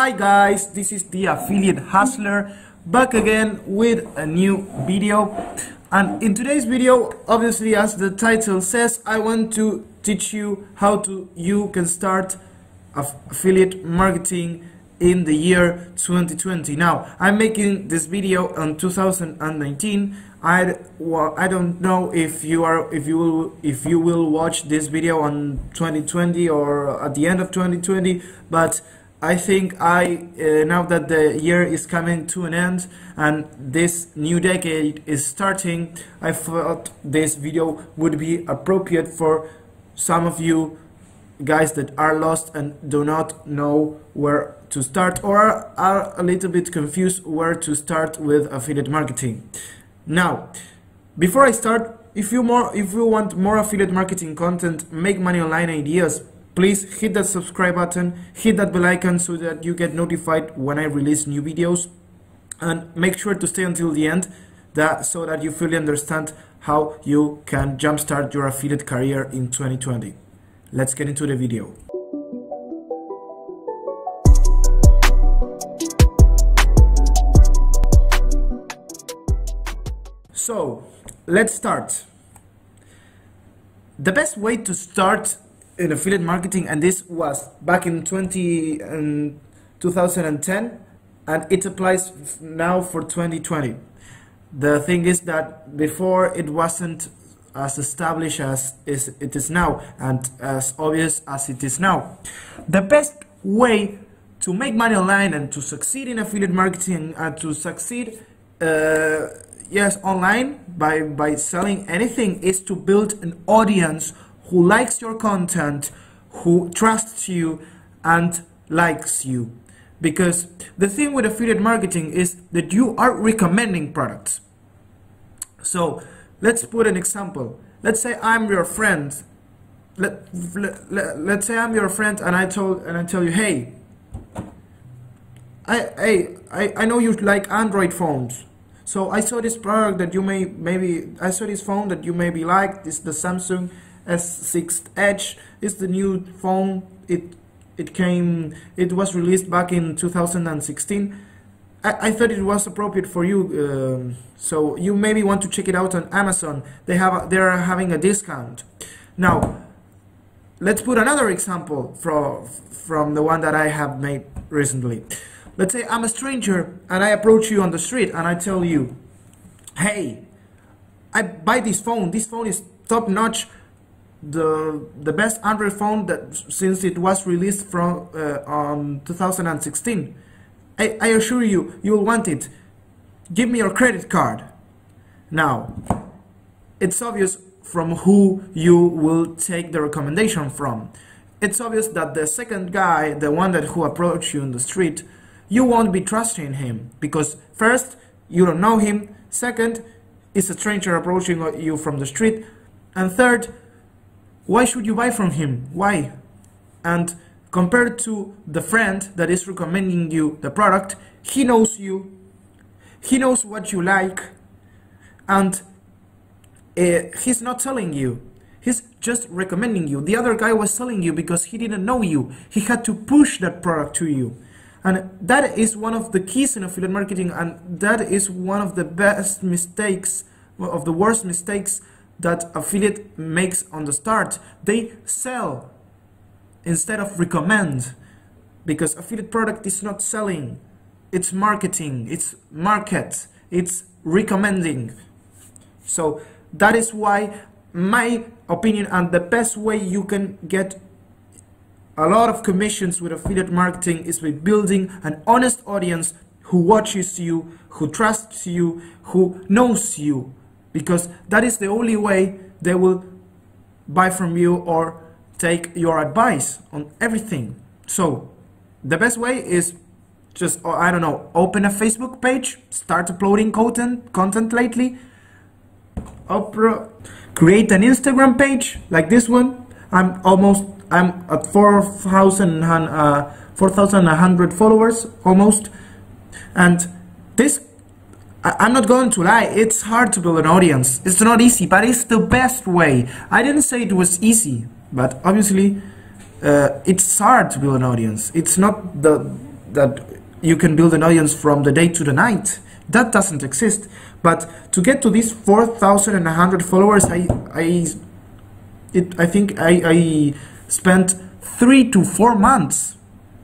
Hi guys, this is the Affiliate Hustler back again with a new video. And in today's video, obviously as the title says, I want to teach you how you can start affiliate marketing in the year 2020. Now, I'm making this video on 2019. I don't know if you will watch this video on 2020 or at the end of 2020, but I think now that the year is coming to an end and this new decade is starting, I thought this video would be appropriate for some of you guys that are lost and do not know where to start, or are a little bit confused where to start with affiliate marketing. Now, before I start, if you want more affiliate marketing content, make money online ideas, please hit that subscribe button, hit that bell icon so that you get notified when I release new videos, and make sure to stay until the end so that you fully understand how you can jumpstart your affiliate career in 2020. Let's get into the video. So, let's start. The best way to start in affiliate marketing, and this was back in 2010, and it applies now for 2020. The thing is that before it wasn't as established as it is now, and as obvious as it is now. The best way to make money online and to succeed in affiliate marketing and to succeed online by selling anything is to build an audience who likes your content, who trusts you and likes you. Because the thing with affiliate marketing is that you are recommending products. So let's put an example. Let's say I'm your friend. Let's say I'm your friend and I tell you, hey, I know you like Android phones. So I saw this product that I saw this phone that you maybe like. This is the Samsung S6 Edge. It's the new phone. It was released back in 2016. I thought it was appropriate for you, so you maybe want to check it out on Amazon. They are having a discount. Now, let's put another example from the one that I have made recently. Let's say I'm a stranger and I approach you on the street and I tell you, hey, I buy this phone. This phone is top notch, the best Android phone that since it was released from on 2016. I assure you, you'll want it. Give me your credit card. Now, it's obvious from who you will take the recommendation from. It's obvious that the second guy, the one who approached you on the street, you won't be trusting him because first, you don't know him. Second, it's a stranger approaching you from the street. And third, why should you buy from him? Why? And compared to the friend that is recommending you the product, he knows you, he knows what you like, and he's not telling you, he's just recommending you. The other guy was telling you because he didn't know you. He had to push that product to you. And that is one of the keys in affiliate marketing, and that is one of the best mistakes, of the worst mistakes that affiliate makes on the start. They sell instead of recommend, because affiliate product is not selling, it's marketing, it's market, it's recommending. So that is why my opinion and the best way you can get a lot of commissions with affiliate marketing is by building an honest audience who watches you, who trusts you, who knows you, because that is the only way they will buy from you or take your advice on everything. So the best way is just, open a Facebook page, start uploading content lately, create an Instagram page like this one. I'm at 4,100 followers almost, and this, I'm not going to lie, it's hard to build an audience. It's not easy, but it's the best way. I didn't say it was easy, but obviously it's hard to build an audience. It's not that you can build an audience from the day to the night. That doesn't exist. But to get to these 4,100 followers, I think I spent 3 to 4 months.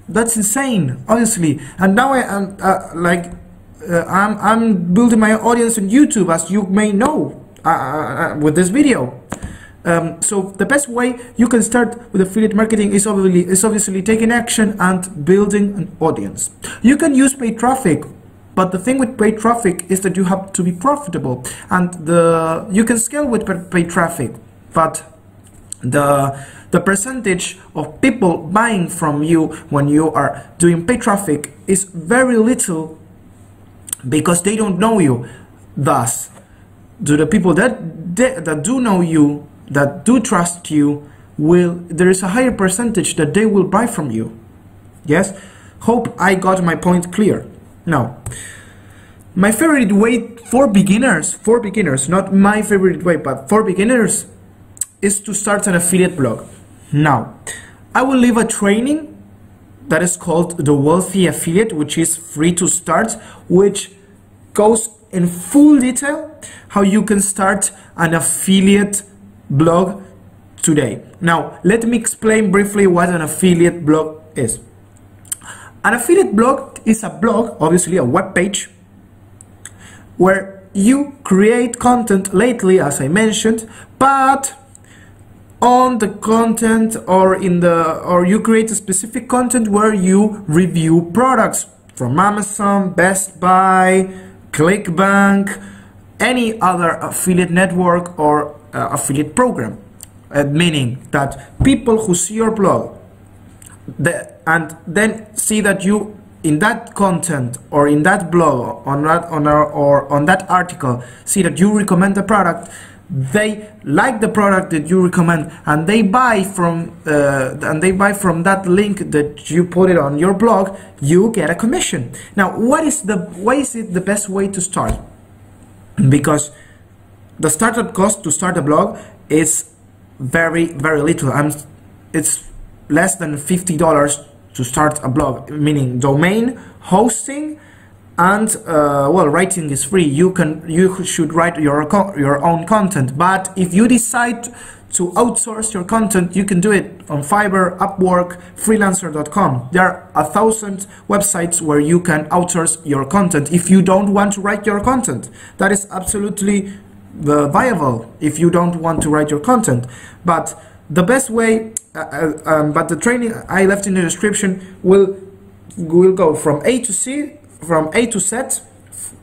That's insane, honestly. And now I'm building my audience on YouTube, as you may know, with this video. So the best way you can start with affiliate marketing is obviously taking action and building an audience. You can use paid traffic, but the thing with paid traffic is that you have to be profitable, and you can scale with paid traffic, but the percentage of people buying from you when you are doing paid traffic is very little, because they don't know you. Thus, to the people that do know you, that do trust you, there is a higher percentage that they will buy from you. Yes? Hope I got my point clear. Now, my favorite way for beginners, not my favorite way, but for beginners, is to start an affiliate blog. Now, I will leave a training that is called the Wealthy Affiliate, which is free to start, which goes in full detail how you can start an affiliate blog today. Now, let me explain briefly what an affiliate blog is. An affiliate blog is a blog, obviously a web page, where you create content lately, as I mentioned, but on the content or you create a specific content where you review products from Amazon, Best Buy, ClickBank, any other affiliate network or affiliate program, meaning that people who see your blog and then see that you in that content or in that blog on that article see that you recommend the product, they like the product that you recommend, and they buy from that link that you put it on your blog. You get a commission. Now, why is it the best way to start? Because the startup cost to start a blog is very, very little. It's less than $50 to start a blog, meaning domain, hosting, and writing is free. You should write your own content. But if you decide to outsource your content, you can do it on Fiverr, Upwork, freelancer.com. There are 1,000 websites where you can outsource your content if you don't want to write your content. That is absolutely viable if you don't want to write your content. But the best way, but the training I left in the description will go from A to Z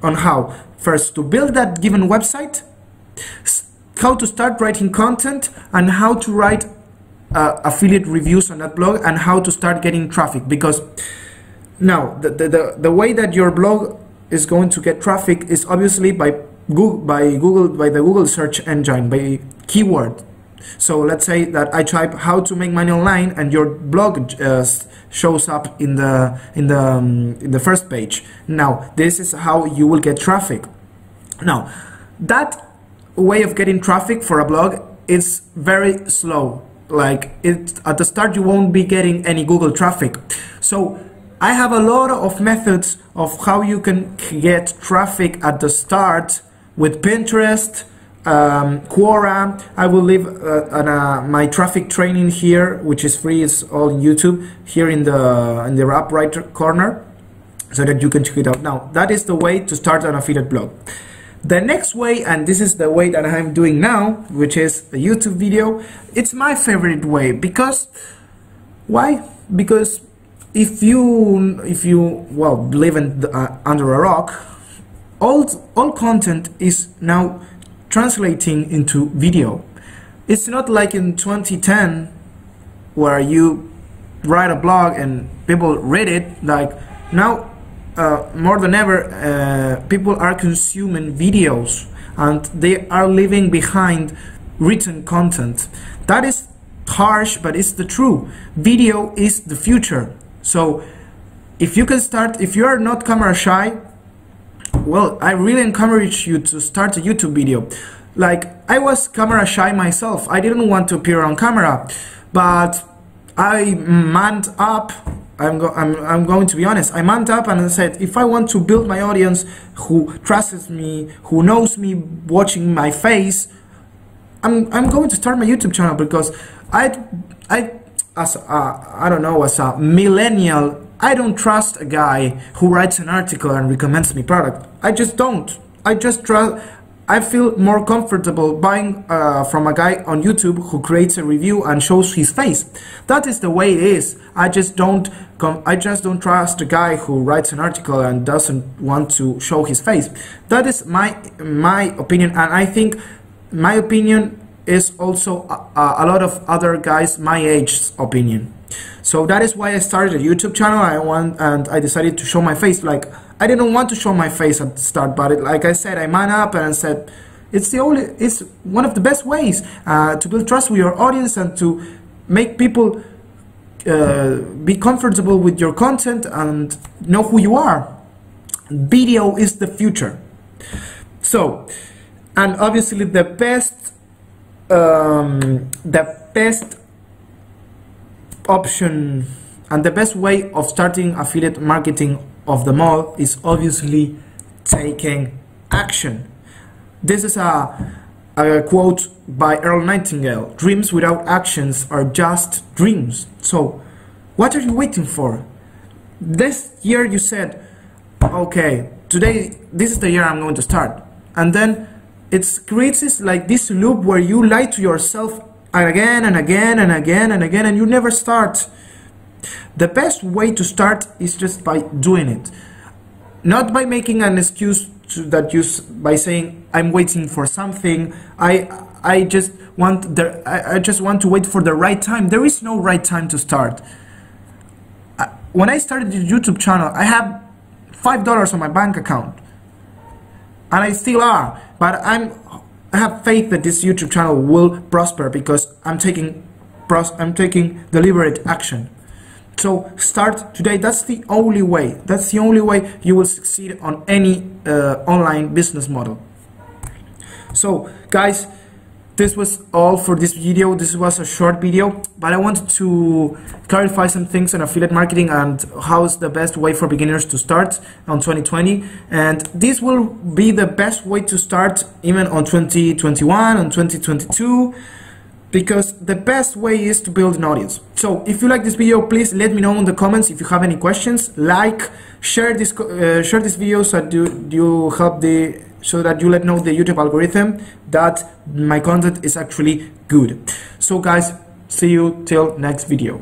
on how first to build that given website, how to start writing content, and how to write affiliate reviews on that blog, and how to start getting traffic. Because now the way that your blog is going to get traffic is obviously by the Google search engine, by keyword. So let's say that I type how to make money online, and your blog shows up in the first page. Now, this is how you will get traffic. Now, that way of getting traffic for a blog is very slow. Like at the start, you won't be getting any Google traffic. So I have a lot of methods of how you can get traffic at the start with Pinterest, Quora. I will leave my traffic training here, which is free. It's all on YouTube here in the up right corner, so that you can check it out. Now, that is the way to start an affiliate blog. The next way, and this is the way that I'm doing now, which is a YouTube video. It's my favorite way. Because why? Because if you live under a rock, all content is now translating into video. It's not like in 2010 where you write a blog and people read it. Like now, more than ever, people are consuming videos, and they are leaving behind written content. That is harsh, but it's the truth. Video is the future. So if you can start, if you are not camera shy, well, I really encourage you to start a YouTube video. Like, I was camera shy myself. I didn't want to appear on camera, but I manned up I'm going to be honest. I manned up and I said, if I want to build my audience who trusts me, who knows me watching my face, I'm going to start my YouTube channel, because I as I don't know, as a millennial, I don't trust a guy who writes an article and recommends me product. I just don't. I feel more comfortable buying from a guy on YouTube who creates a review and shows his face. That is the way it is. I just don't trust a guy who writes an article and doesn't want to show his face. That is my opinion, and I think my opinion is also a lot of other guys my age's opinion. So that is why I started a YouTube channel. I decided to show my face. Like, I didn't want to show my face at the start, but like I said, I man up and said it's one of the best ways to build trust with your audience and to make people be comfortable with your content and know who you are. Video is the future. So, and obviously the best option and the best way of starting affiliate marketing of them all is obviously taking action. This is a quote by Earl Nightingale: "Dreams without actions are just dreams." So what are you waiting for? This year you said, okay, today, this is the year I'm going to start, and then it creates this loop where you lie to yourself again and again and again and again, and you never start. The best way to start is just by doing it, not by making an excuse by saying I'm waiting for something. I just want to wait for the right time. There is no right time to start. When I started the YouTube channel, I had $5 on my bank account, and I still are, but I have faith that this YouTube channel will prosper because I'm taking deliberate action. So start today. That's the only way. That's the only way you will succeed on any online business model. So guys, this was all for this video. This was a short video, but I wanted to clarify some things on affiliate marketing and how is the best way for beginners to start on 2020. And this will be the best way to start even on 2021, on 2022. Because the best way is to build an audience. So if you like this video, please let me know in the comments. If you have any questions, share this video so that you let know the YouTube algorithm that my content is actually good. So guys, see you till next video.